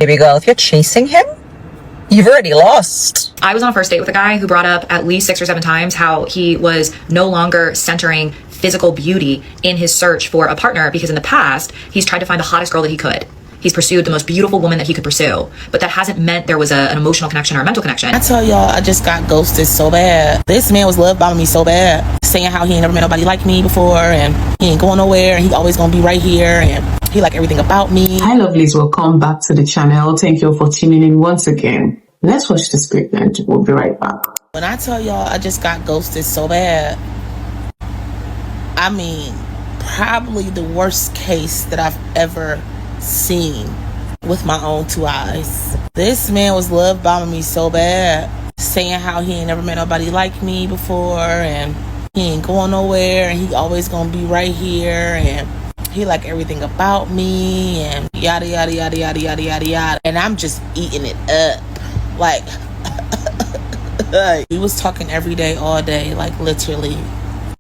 Baby girl, if you're chasing him, you've already lost. I was on a first date with a guy who brought up at least 6 or 7 times how he was no longer centering physical beauty in his search for a partner because in the past, he's tried to find the hottest girl that he could. He's pursued the most beautiful woman that he could pursue, but that hasn't meant there was an emotional connection or a mental connection. I tell y'all, I just got ghosted so bad. This man was love bombing me so bad, saying how he ain't never met nobody like me before, and he ain't going nowhere, and he always gonna be right here, and he like everything about me. Hi lovelies, welcome back to the channel. Thank you for tuning in once again. Let's watch the script and we'll be right back. When I tell y'all, I just got ghosted so bad, I mean, probably the worst case that I've ever seen with my own 2 eyes. This man was love bombing me so bad, saying how he ain't never met nobody like me before, and he ain't going nowhere, and he always gonna be right here, and he like everything about me, and yada yada yada yada yada yada yada. And I'm just eating it up. Like we was talking every day, all day, like literally.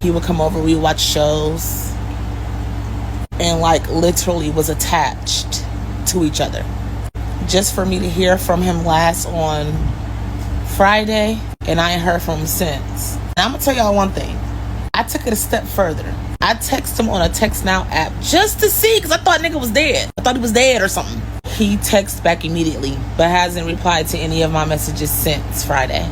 He would come over, we would watch shows, and like literally was attached to each other. Just for me to hear from him last on Friday, and I ain't heard from him since. And I'm gonna tell y'all one thing. I took it a step further. I texted him on a Text Now app just to see, because I thought nigga was dead. I thought he was dead or something. He texted back immediately, but hasn't replied to any of my messages since Friday.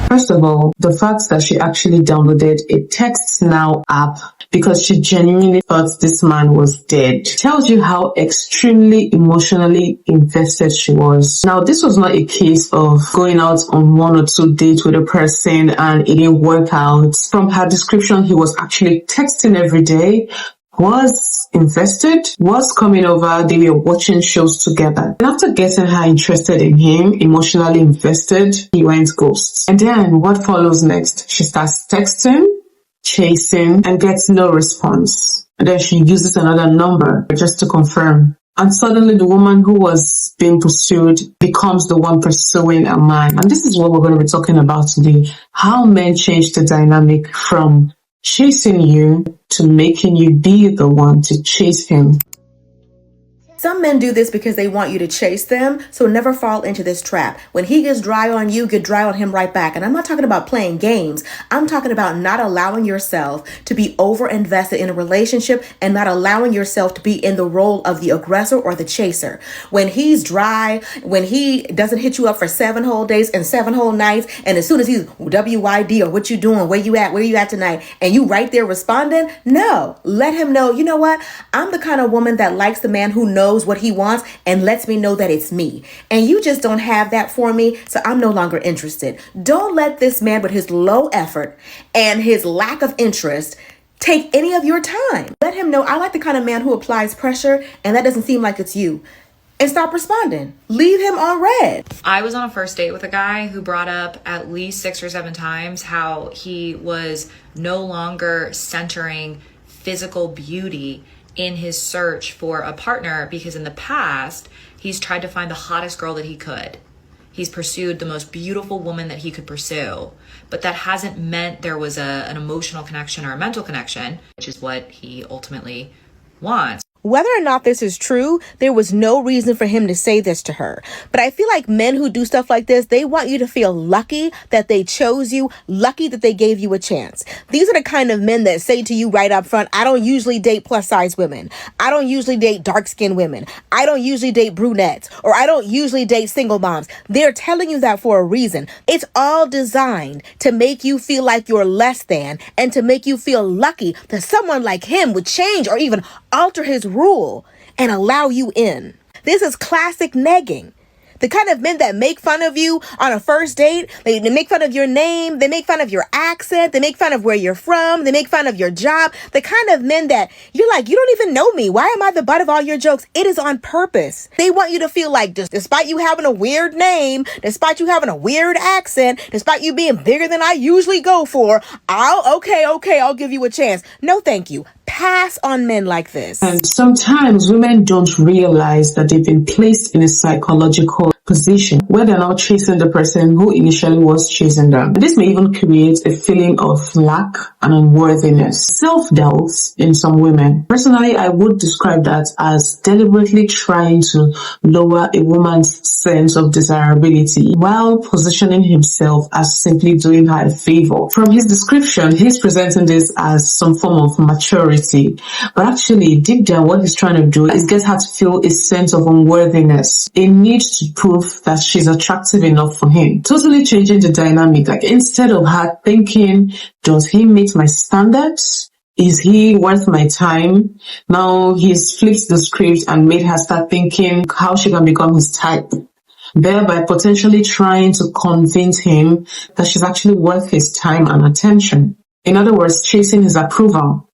First of all, the fact that she actually downloaded a Text Now app because she genuinely thought this man was dead tells you how extremely emotionally invested she was. Now, this was not a case of going out on 1 or 2 dates with a person and it didn't work out. From her description, he was actually texting every day, was invested, was coming over, they were watching shows together. And after getting her interested in him, emotionally invested, he went ghost. And then what follows next? She starts texting, chasing, and gets no response. And then she uses another number just to confirm. And suddenly the woman who was being pursued becomes the one pursuing a man. And this is what we're going to be talking about today. How men change the dynamic from chasing you to making you be the one to chase him. Some men do this because they want you to chase them, so never fall into this trap. When he gets dry on you, get dry on him right back. And I'm not talking about playing games. I'm talking about not allowing yourself to be over-invested in a relationship and not allowing yourself to be in the role of the aggressor or the chaser. When he's dry, when he doesn't hit you up for 7 whole days and 7 whole nights, and as soon as he's WYD or what you doing, where you at tonight, and you right there responding, no, let him know, you know what? I'm the kind of woman that likes the man who knows what he wants and lets me know that it's me. And you just don't have that for me, so I'm no longer interested. Don't let this man with his low effort and his lack of interest take any of your time. Let him know I like the kind of man who applies pressure and that doesn't seem like it's you. And stop responding. Leave him on red. I was on a first date with a guy who brought up at least 6 or 7 times how he was no longer centering physical beauty in his search for a partner because in the past, he's tried to find the hottest girl that he could. He's pursued the most beautiful woman that he could pursue, but that hasn't meant there was an emotional connection or a mental connection, which is what he ultimately wants. Whether or not this is true, there was no reason for him to say this to her. But I feel like men who do stuff like this, they want you to feel lucky that they chose you, lucky that they gave you a chance. These are the kind of men that say to you right up front, I don't usually date plus size women. I don't usually date dark skinned women. I don't usually date brunettes, or I don't usually date single moms. They're telling you that for a reason. It's all designed to make you feel like you're less than and to make you feel lucky that someone like him would change or even alter his rule and allow you in. This is classic negging. The kind of men that make fun of you on a first date, they make fun of your name, they make fun of your accent, they make fun of where you're from, they make fun of your job. The kind of men that you're like, you don't even know me. Why am I the butt of all your jokes? It is on purpose. They want you to feel like, despite you having a weird name, despite you having a weird accent, despite you being bigger than I usually go for, I'll give you a chance. No, thank you. Pass on men like this. And sometimes women don't realize that they've been placed in a psychological position where they're now chasing the person who initially was chasing them. This may even create a feeling of lack and unworthiness, self-doubt in some women. Personally, I would describe that as deliberately trying to lower a woman's sense of desirability while positioning himself as simply doing her a favor. From his description, he's presenting this as some form of maturity, but actually deep down what he's trying to do is get her to feel a sense of unworthiness, a need to prove that she's attractive enough for him. Totally changing the dynamic. Like, instead of her thinking, does he meet my standards? Is he worth my time? Now he's flipped the script and made her start thinking how she can become his type, thereby potentially trying to convince him that she's actually worth his time and attention. In other words, chasing his approval.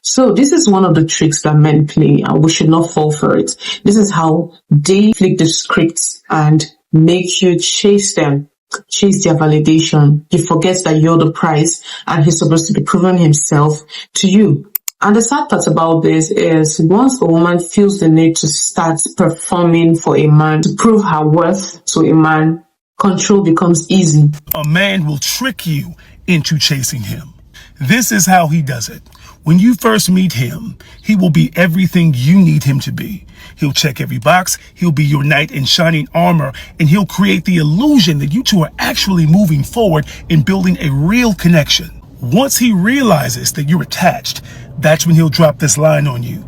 So this is one of the tricks that men play, and we should not fall for it. This is how they flip the script and make you chase them, chase their validation. He forgets that you're the prize and he's supposed to be proving himself to you. And the sad part about this is once a woman feels the need to start performing for a man, to prove her worth to a man, control becomes easy. A man will trick you into chasing him. This is how he does it. When you first meet him, he will be everything you need him to be. He'll check every box, he'll be your knight in shining armor, and he'll create the illusion that you two are actually moving forward and building a real connection. Once he realizes that you're attached, that's when he'll drop this line on you.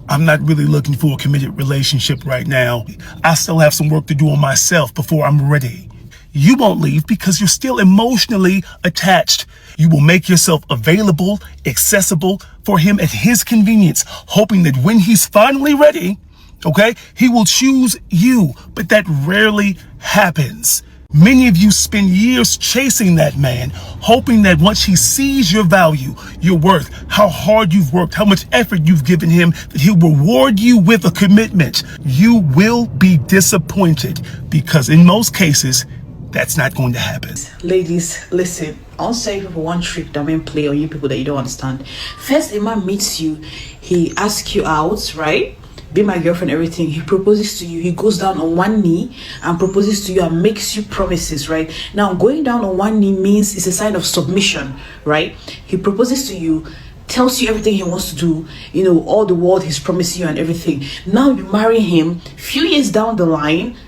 I'm not really looking for a committed relationship right now. I still have some work to do on myself before I'm ready. You won't leave because you're still emotionally attached. You will make yourself available, accessible for him at his convenience, hoping that when he's finally ready, okay, he will choose you. But that rarely happens. Many of you spend years chasing that man, hoping that once he sees your value, your worth, how hard you've worked, how much effort you've given him, that he'll reward you with a commitment. You will be disappointed because in most cases, that's not going to happen. Ladies, listen. I'll say people one trick that men play on you people that you don't understand. First, a man meets you, he asks you out, right? Be my girlfriend, everything. He proposes to you. He goes down on one knee and proposes to you and makes you promises, right? Now, going down on one knee means it's a sign of submission, right? He proposes to you, tells you everything he wants to do, you know, all the world he's promising you and everything. Now you marry him. Few years down the line,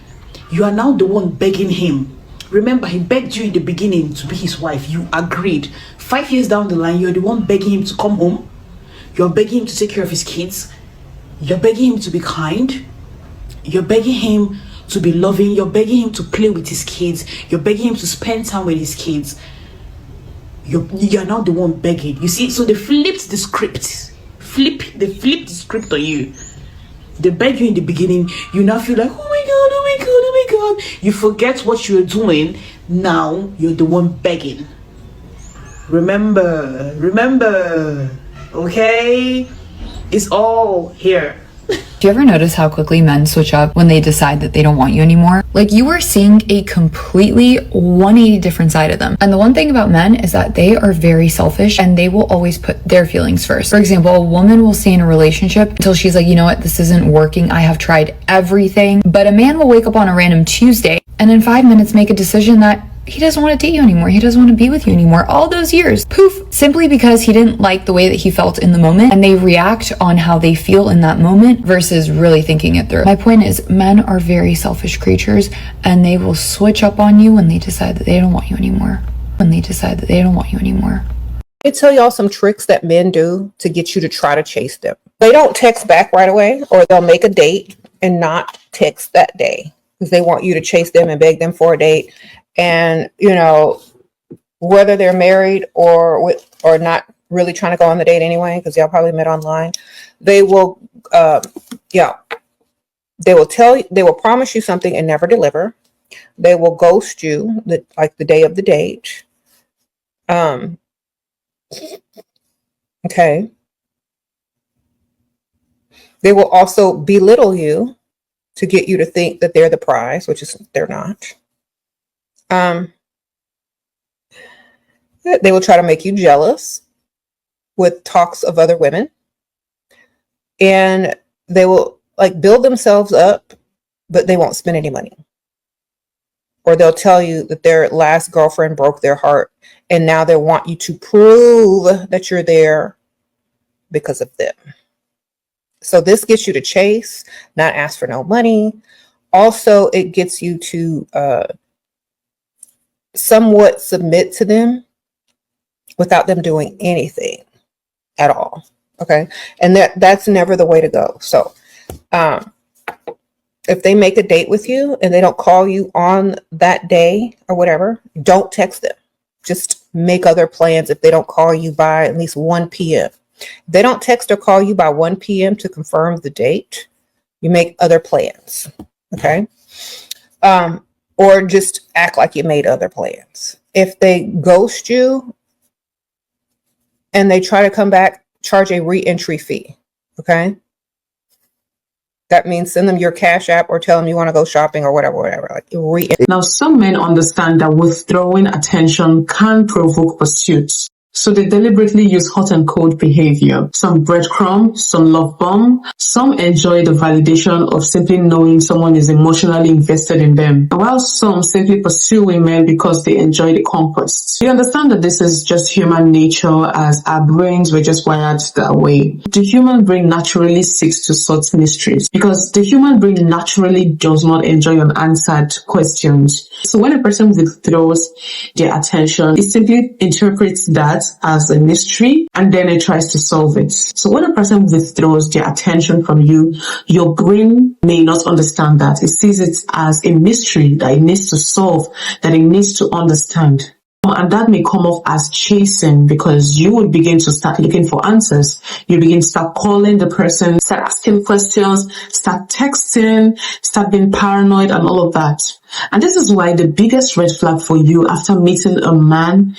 you are now the one begging him. Remember, he begged you in the beginning to be his wife. You agreed. 5 years down the line, you're the one begging him to come home. You're begging him to take care of his kids. You're begging him to be kind. You're begging him to be loving. You're begging him to play with his kids. You're begging him to spend time with his kids. You're now the one begging. You see, so they flipped the script. They flipped the script on you. They beg you in the beginning. You now feel like, oh my God, oh my God, oh my God. You forget what you're doing. Now you're the one begging. Remember. Okay? It's all here. Do you ever notice how quickly men switch up when they decide that they don't want you anymore? Like, you are seeing a completely 180 different side of them. And the one thing about men is that they are very selfish and they will always put their feelings first. For example, a woman will stay in a relationship until she's like, you know what, this isn't working. I have tried everything. But a man will wake up on a random Tuesday and in 5 minutes make a decision that he doesn't want to date you anymore. He doesn't want to be with you anymore. All those years, poof, simply because he didn't like the way that he felt in the moment, and they react on how they feel in that moment versus really thinking it through. My point is, men are very selfish creatures and they will switch up on you when they decide that they don't want you anymore. Let me tell y'all some tricks that men do to get you to try to chase them. They don't text back right away, or they'll make a date and not text that day because they want you to chase them and beg them for a date. And, you know, whether they're married or not really trying to go on the date anyway, because y'all probably met online, they will, they will promise you something and never deliver. They will ghost you like the day of the date. Okay. They will also belittle you to get you to think that they're the prize, which is they're not. They will try to make you jealous with talks of other women, and they will like build themselves up, but they won't spend any money. Or they'll tell you that their last girlfriend broke their heart and now they want you to prove that you're there because of them. So this gets you to chase, not ask for no money. Also, it gets you to somewhat submit to them without them doing anything at all. Okay. And that's never the way to go. So if they make a date with you and they don't call you on that day or whatever, don't text them. Just make other plans if they don't call you by at least 1 p.m. If they don't text or call you by 1 p.m. to confirm the date, you make other plans. Okay. Or just act like you made other plans. If they ghost you and they try to come back, charge a re-entry fee. Okay. That means send them your Cash App or tell them you want to go shopping or whatever. Like Now, some men understand that withdrawing attention can provoke pursuit. So they deliberately use hot and cold behavior. Some breadcrumb, some love bomb. Some enjoy the validation of simply knowing someone is emotionally invested in them. While some simply pursue women because they enjoy the conquest. We understand that this is just human nature, as our brains were just wired that way. The human brain naturally seeks to sort mysteries because the human brain naturally does not enjoy unanswered questions. So when a person withdraws their attention, it simply interprets that as a mystery and then it tries to solve it. So when a person withdraws their attention from you, your brain may not understand that. It sees it as a mystery that it needs to solve, that it needs to understand. And that may come off as chasing because you would begin to start looking for answers. You begin to start calling the person, start asking questions, start texting, start being paranoid and all of that. And this is why the biggest red flag for you after meeting a man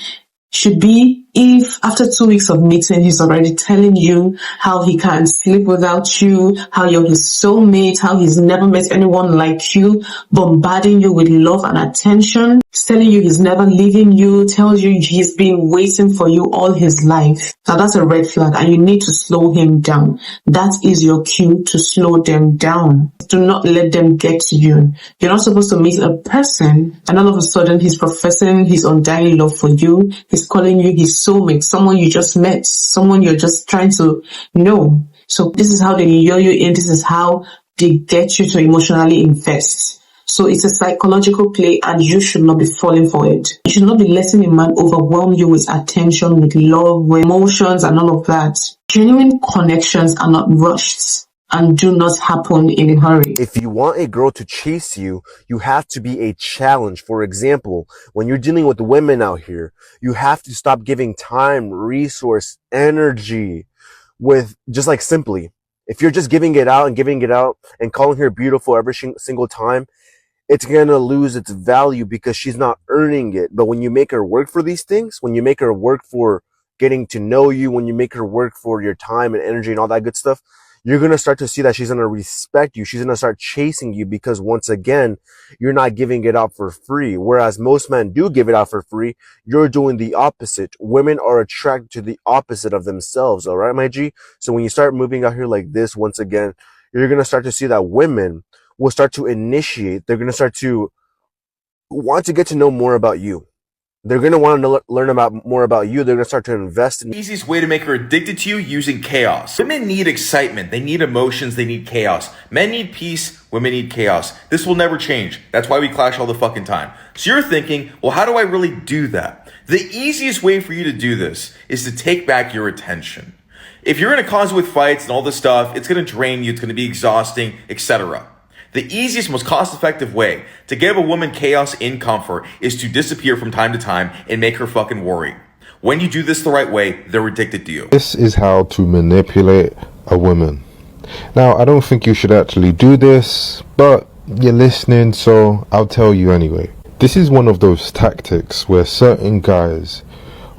should be if after 2 weeks of meeting, he's already telling you how he can't sleep without you, how you're his soulmate, how he's never met anyone like you, bombarding you with love and attention, telling you he's never leaving you, tells you he's been waiting for you all his life. Now that's a red flag and you need to slow him down. That is your cue to slow them down. Do not let them get to you. You're not supposed to meet a person and all of a sudden he's professing his undying love for you. He's calling you his soulmate, someone you just met, someone you're just trying to know. So this is how they lure you in. This is how they get you to emotionally invest. So it's a psychological play and you should not be falling for it. You should not be letting a man overwhelm you with attention, with love, with emotions and all of that. Genuine connections are not rushed and do not happen in a hurry. If you want a girl to chase you, you have to be a challenge. For example, when you're dealing with women out here, you have to stop giving time, resource, energy with just like simply. If you're just giving it out and calling her beautiful every single time, it's going to lose its value because she's not earning it. But when you make her work for these things, when you make her work for getting to know you, when you make her work for your time and energy and all that good stuff, you're going to start to see that she's going to respect you. She's going to start chasing you because once again, you're not giving it out for free. Whereas most men do give it out for free. You're doing the opposite. Women are attracted to the opposite of themselves. All right, my G? So when you start moving out here like this, once again, you're going to start to see that women will start to initiate. They're going to start to want to get to know more about you. They're going to want to learn more about you. They're going to start to invest in. The easiest way to make her addicted to you, using chaos. Women need excitement. They need emotions. They need chaos. Men need peace. Women need chaos. This will never change. That's why we clash all the fucking time. So you're thinking, well, how do I really do that? The easiest way for you to do this is to take back your attention. If you're in a closet with fights and all this stuff, it's going to drain you. It's going to be exhausting, etc. The easiest, most cost-effective way to give a woman chaos in comfort is to disappear from time to time and make her fucking worry. When you do this the right way, they're addicted to you. This is how to manipulate a woman. Now, I don't think you should actually do this, but you're listening, so I'll tell you anyway. This is one of those tactics where certain guys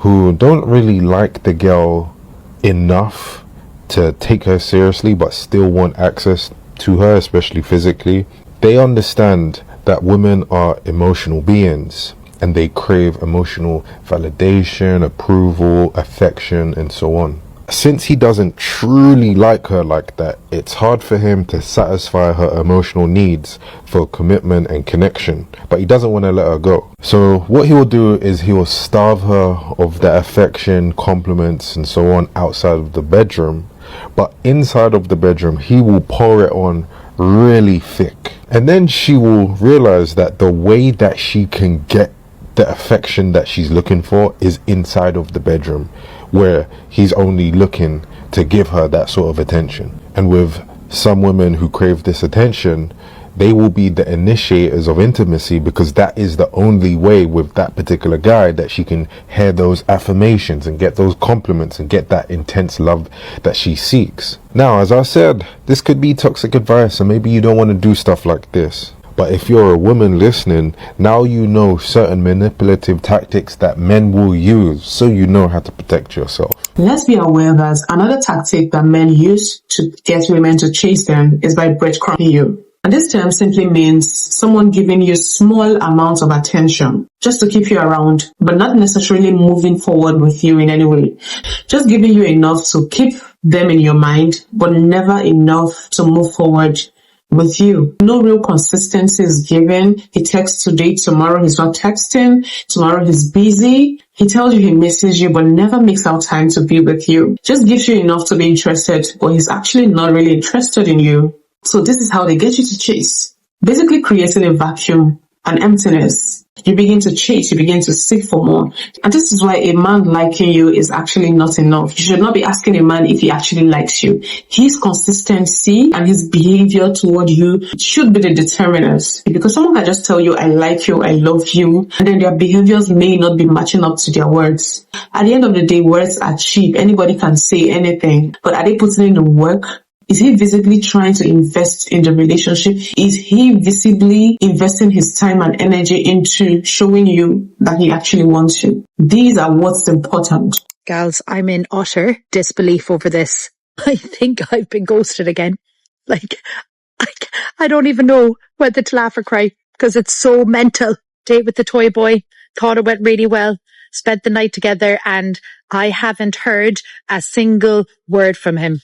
who don't really like the girl enough to take her seriously but still want access to her, especially physically, they understand that women are emotional beings and they crave emotional validation, approval, affection, and so on. Since he doesn't truly like her like that, it's hard for him to satisfy her emotional needs for commitment and connection, but he doesn't want to let her go. So what he will do is he will starve her of that affection, compliments and so on outside of the bedroom, but inside of the bedroom he will pour it on really thick. And then she will realize that the way that she can get the affection that she's looking for is inside of the bedroom, where he's only looking to give her that sort of attention. And with some women who crave this attention, they will be the initiators of intimacy, because that is the only way with that particular guy that she can hear those affirmations and get those compliments and get that intense love that she seeks. Now, as I said, this could be toxic advice, and maybe you don't want to do stuff like this. But if you're a woman listening, now you know certain manipulative tactics that men will use, so you know how to protect yourself. Let's be aware that another tactic that men use to get women to chase them is by breadcrumbing you. And this term simply means someone giving you small amounts of attention just to keep you around, but not necessarily moving forward with you in any way. Just giving you enough to keep them in your mind, but never enough to move forward with you. No real consistency is given. He texts today, tomorrow he's not texting, tomorrow he's busy. He tells you he misses you, but never makes out time to be with you. Just gives you enough to be interested, but he's actually not really interested in you. So this is how they get you to chase. Basically creating a vacuum, an emptiness. You begin to chase, you begin to seek for more. And this is why a man liking you is actually not enough. You should not be asking a man if he actually likes you. His consistency and his behavior toward you should be the determinant. Because someone can just tell you, I like you, I love you, and then their behaviors may not be matching up to their words. At the end of the day, words are cheap. Anybody can say anything. But are they putting in the work? Is he visibly trying to invest in the relationship? Is he visibly investing his time and energy into showing you that he actually wants you? These are what's important. Gals, I'm in utter disbelief over this. I think I've been ghosted again. I don't even know whether to laugh or cry because it's so mental. Date with the toy boy. Thought it went really well. Spent the night together and I haven't heard a single word from him.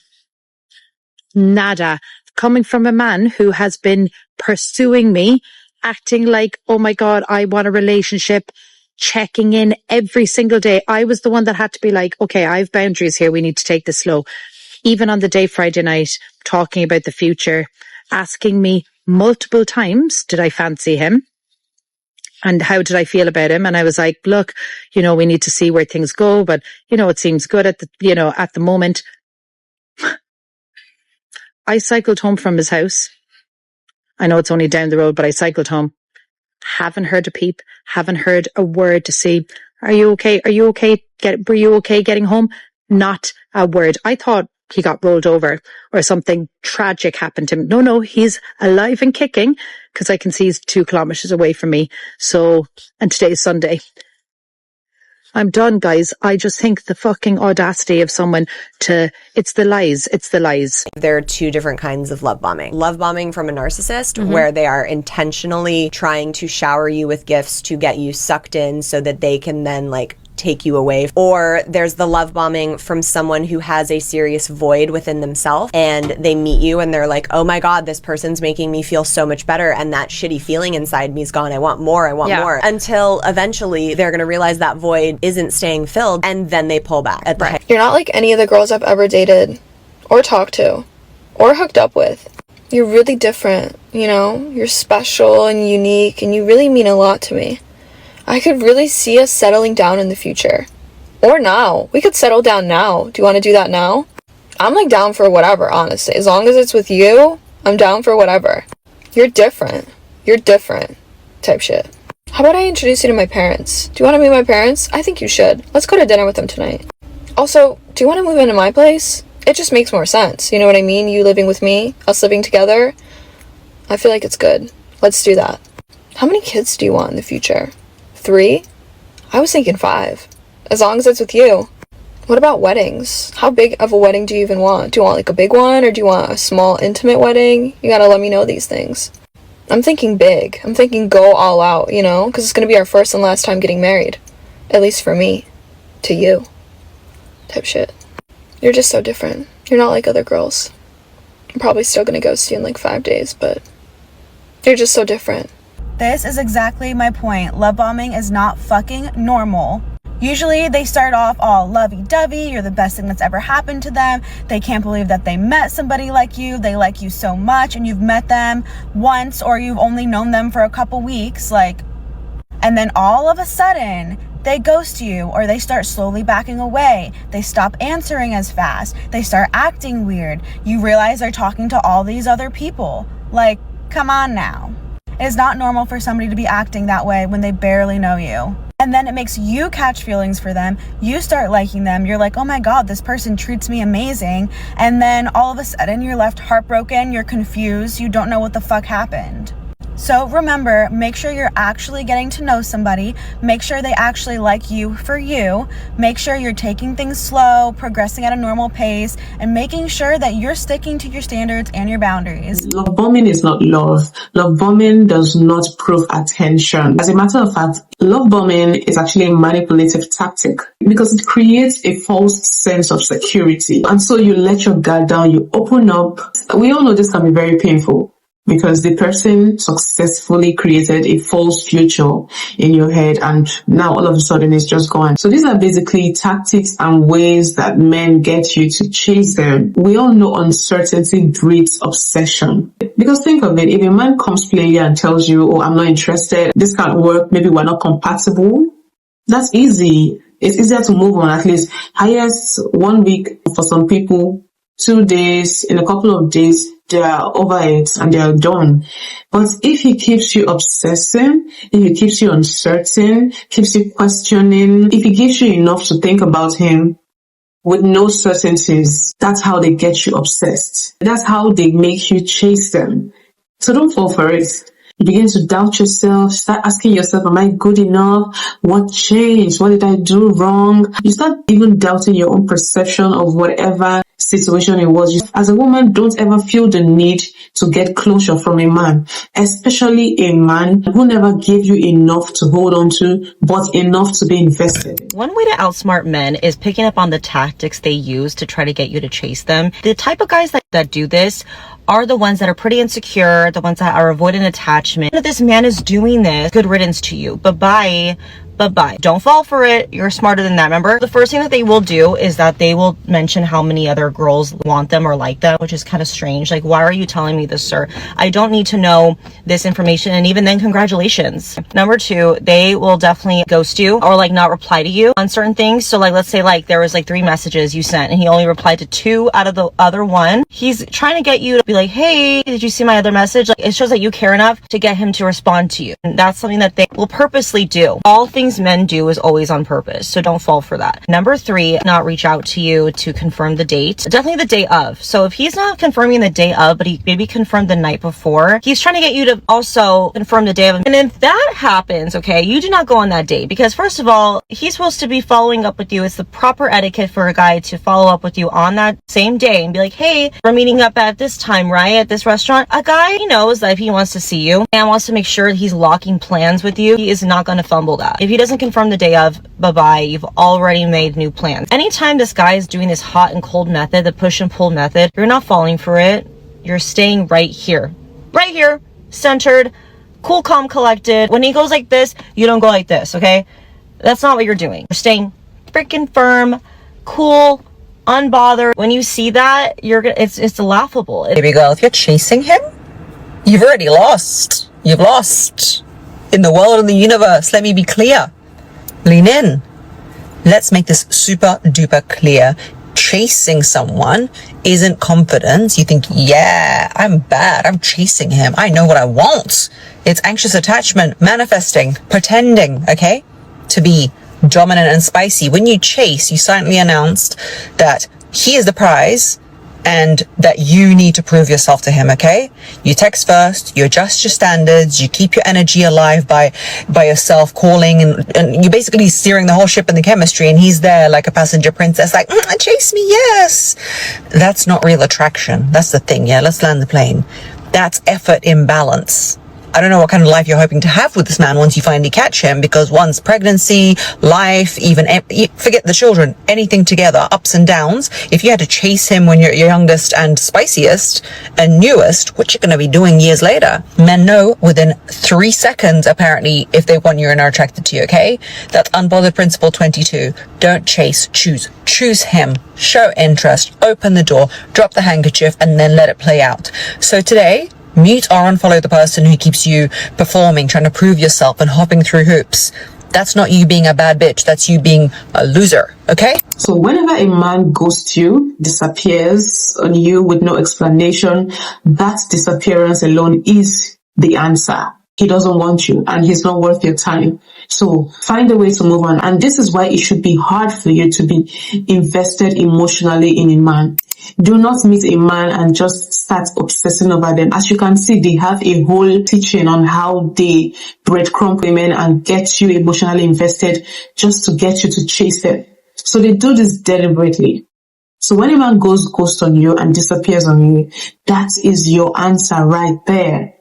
Nada. Coming from a man who has been pursuing me, acting like, oh my God, I want a relationship, checking in every single day. I was the one that had to be like, okay, I have boundaries here. We need to take this slow. Even on the day Friday night, talking about the future, asking me multiple times, did I fancy him? And how did I feel about him? And I was like, look, we need to see where things go, but it seems good at the moment. I cycled home from his house. I know it's only down the road, but I cycled home. Haven't heard a peep. Haven't heard a word to say, are you okay? Are you okay? Were you okay getting home? Not a word. I thought he got rolled over or something tragic happened to him. No, he's alive and kicking because I can see he's 2 kilometers away from me. So, and today's Sunday. I'm done, guys. I just think the fucking audacity of someone it's the lies. There are 2 different kinds of love bombing. Love bombing from a narcissist, where they are intentionally trying to shower you with gifts to get you sucked in so that they can then take you away. Or there's the love bombing from someone who has a serious void within themselves and they meet you and they're like, oh my God, this person's making me feel so much better and that shitty feeling inside me is gone. I want more. More. Until eventually they're going to realize that void isn't staying filled and then they pull back. You're not like any of the girls I've ever dated or talked to or hooked up with. You're really different, You're special and unique and you really mean a lot to me. I could really see us settling down in the future. Or now. We could settle down now. Do you want to do that now? I'm down for whatever, honestly. As long as it's with you, I'm down for whatever. You're different. Type shit. How about I introduce you to my parents? Do you want to meet my parents? I think you should. Let's go to dinner with them tonight. Also, do you want to move into my place? It just makes more sense. You know what I mean? You living with me, us living together. I feel like it's good. Let's do that. How many kids do you want in the future? 3? I was thinking 5. As long as it's with you. What about weddings? How big of a wedding do you even want? Do you want a big one or do you want a small intimate wedding? You gotta let me know these things. I'm thinking big. I'm thinking go all out, because it's gonna be our first and last time getting married. At least for me. To you. Type shit. You're just so different. You're not like other girls. I'm probably still gonna ghost you in like 5 days, but you're just so different. This is exactly my point. Love bombing is not fucking normal. Usually they start off all lovey-dovey, you're the best thing that's ever happened to them, they can't believe that they met somebody like you, they like you so much, and you've met them once or you've only known them for a couple weeks, and then all of a sudden they ghost you, or they start slowly backing away, they stop answering as fast, they start acting weird, you realize they're talking to all these other people. Come on now. It is not normal for somebody to be acting that way when they barely know you. And then it makes you catch feelings for them. You start liking them. You're like, oh my God, this person treats me amazing. And then all of a sudden you're left heartbroken. You're confused. You don't know what the fuck happened. So remember, make sure you're actually getting to know somebody. Make sure they actually like you for you. Make sure you're taking things slow, progressing at a normal pace, and making sure that you're sticking to your standards and your boundaries. Love bombing is not love. Love bombing does not prove attention. As a matter of fact, love bombing is actually a manipulative tactic because it creates a false sense of security. And so you let your guard down, you open up. We all know this can be very painful, because the person successfully created a false future in your head, and now all of a sudden it's just gone. So these are basically tactics and ways that men get you to chase them. We all know uncertainty breeds obsession. Because think of it, if a man comes plainly and tells you, oh, I'm not interested, this can't work, maybe we're not compatible, that's easy. It's easier to move on, at least highest 1 week for some people, 2 days, in a couple of days, they are over it and they are done. But if he keeps you obsessing, if he keeps you uncertain, keeps you questioning, if he gives you enough to think about him with no certainties, that's how they get you obsessed. That's how they make you chase them. So don't fall for it. You begin to doubt yourself, start asking yourself, am I good enough? What changed? What did I do wrong? You start even doubting your own perception of whatever situation it was. As a woman, don't ever feel the need to get closure from a man, especially a man who never gave you enough to hold on to, but enough to be invested. One way to outsmart men is picking up on the tactics they use to try to get you to chase them. The type of guys that do this are the ones that are pretty insecure, the ones that are avoiding attachment. If this man is doing this, good riddance to you. Bye-bye. Bye-bye. Don't fall for it. You're smarter than that. Remember, the first thing that they will do is that they will mention how many other girls want them or like them, which is kind of strange. Why are you telling me this, sir? I don't need to know this information. And even then, congratulations. Number two, they will definitely ghost you or not reply to you on certain things. So let's say there was 3 messages you sent and he only replied to 2 out of the other 1. He's trying to get you to be like, hey, did you see my other message? It shows that you care enough to get him to respond to you. And that's something that they will purposely do. All things men do is always on purpose, so don't fall for that. Number 3, not reach out to you to confirm the date. Definitely the day of. So if he's not confirming the day of, but he maybe confirmed the night before, he's trying to get you to also confirm the day of. And if that happens, okay, you do not go on that date, because first of all, he's supposed to be following up with you. It's the proper etiquette for a guy to follow up with you on that same day and be like, hey, we're meeting up at this time, right, at this restaurant. A guy, he knows that if he wants to see you and wants to make sure he's locking plans with you, he is not going to fumble that. If he doesn't confirm the day of, bye-bye, you've already made new plans. Anytime this guy is doing this hot and cold method, the push and pull method, you're not falling for it. You're staying right here, centered, cool, calm, collected. When he goes like this, you don't go like this, okay? That's not what you're doing. You're staying freaking firm, cool, unbothered. When you see that, it's laughable. Baby girl, if you're chasing him, you've already lost. You've lost. In the world and the universe, let me be clear. Lean in. Let's make this super duper clear. Chasing someone isn't confidence. You think, yeah, I'm bad. I'm chasing him. I know what I want. It's anxious attachment, manifesting, pretending, okay, to be dominant and spicy. When you chase, you silently announced that he is the prize and that you need to prove yourself to him, okay? You text first, you adjust your standards, you keep your energy alive by yourself calling, and you're basically steering the whole ship in the chemistry, and he's there like a passenger princess, chase me, yes. That's not real attraction. That's the thing, yeah? Let's land the plane. That's effort imbalance. I don't know what kind of life you're hoping to have with this man once you finally catch him, because once pregnancy, life, even forget the children, anything together, ups and downs, if you had to chase him when you're your youngest and spiciest and newest, what you're going to be doing years later. Men know within 3 seconds, apparently, if they want you and are attracted to you, okay? That's unbothered principle 22. Don't chase, choose. Choose him, show interest, open the door, drop the handkerchief, and then let it play out. So today, mute or unfollow the person who keeps you performing, trying to prove yourself and hopping through hoops. That's not you being a bad bitch. That's you being a loser, okay? So whenever a man ghosts you, disappears on you with no explanation, that disappearance alone is the answer. He doesn't want you and he's not worth your time. So find a way to move on. And this is why it should be hard for you to be invested emotionally in a man. Do not meet a man and just start obsessing over them. As you can see, they have a whole teaching on how they breadcrumb women and get you emotionally invested just to get you to chase them. So they do this deliberately. So when a man goes ghost on you and disappears on you, that is your answer right there.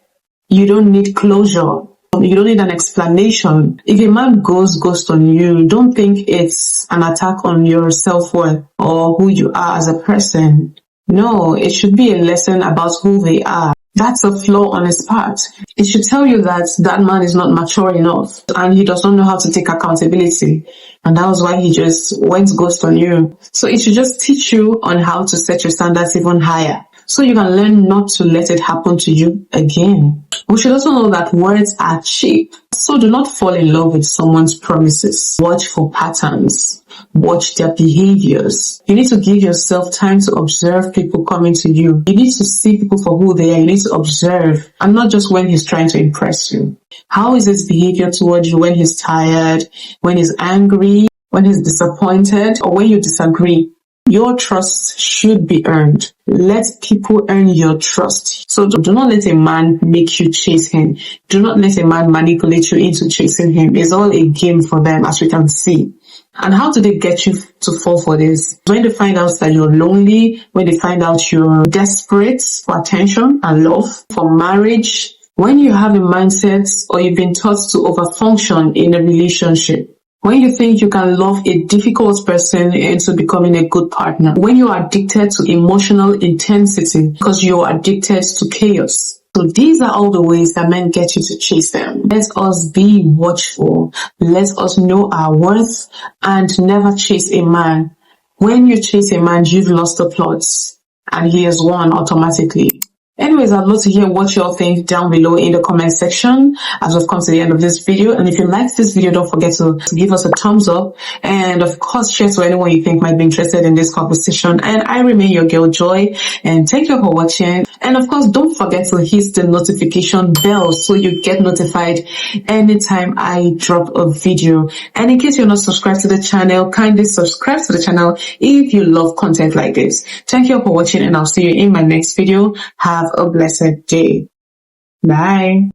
You don't need closure. You don't need an explanation. If a man goes ghost on you, don't think it's an attack on your self-worth or who you are as a person. No, it should be a lesson about who they are. That's a flaw on his part. It should tell you that that man is not mature enough and he does not know how to take accountability. And that was why he just went ghost on you. So it should just teach you on how to set your standards even higher, so you can learn not to let it happen to you again. We should also know that words are cheap. So do not fall in love with someone's promises. Watch for patterns. Watch their behaviors. You need to give yourself time to observe people coming to you. You need to see people for who they are. You need to observe, and not just when he's trying to impress you. How is his behavior towards you when he's tired, when he's angry, when he's disappointed, or when you disagree? Your trust should be earned. Let people earn your trust. So do not let a man make you chase him. Do not let a man manipulate you into chasing him. It's all a game for them, as we can see. And how do they get you to fall for this? When they find out that you're lonely, when they find out you're desperate for attention and love, for marriage, when you have a mindset or you've been taught to overfunction in a relationship, when you think you can love a difficult person into becoming a good partner, when you are addicted to emotional intensity because you're addicted to chaos. So these are all the ways that men get you to chase them. Let us be watchful. Let us know our worth and never chase a man. When you chase a man, you've lost the plot and he has won automatically. Anyways, I'd love to hear what you all think down below in the comment section as we've come to the end of this video. And if you liked this video, don't forget to give us a thumbs up. And of course, share to anyone you think might be interested in this conversation. And I remain your girl Joy. And thank you for watching. And of course, don't forget to hit the notification bell so you get notified anytime I drop a video. And in case you're not subscribed to the channel, kindly subscribe to the channel if you love content like this. Thank you for watching, and I'll see you in my next video. Have a blessed day. Bye.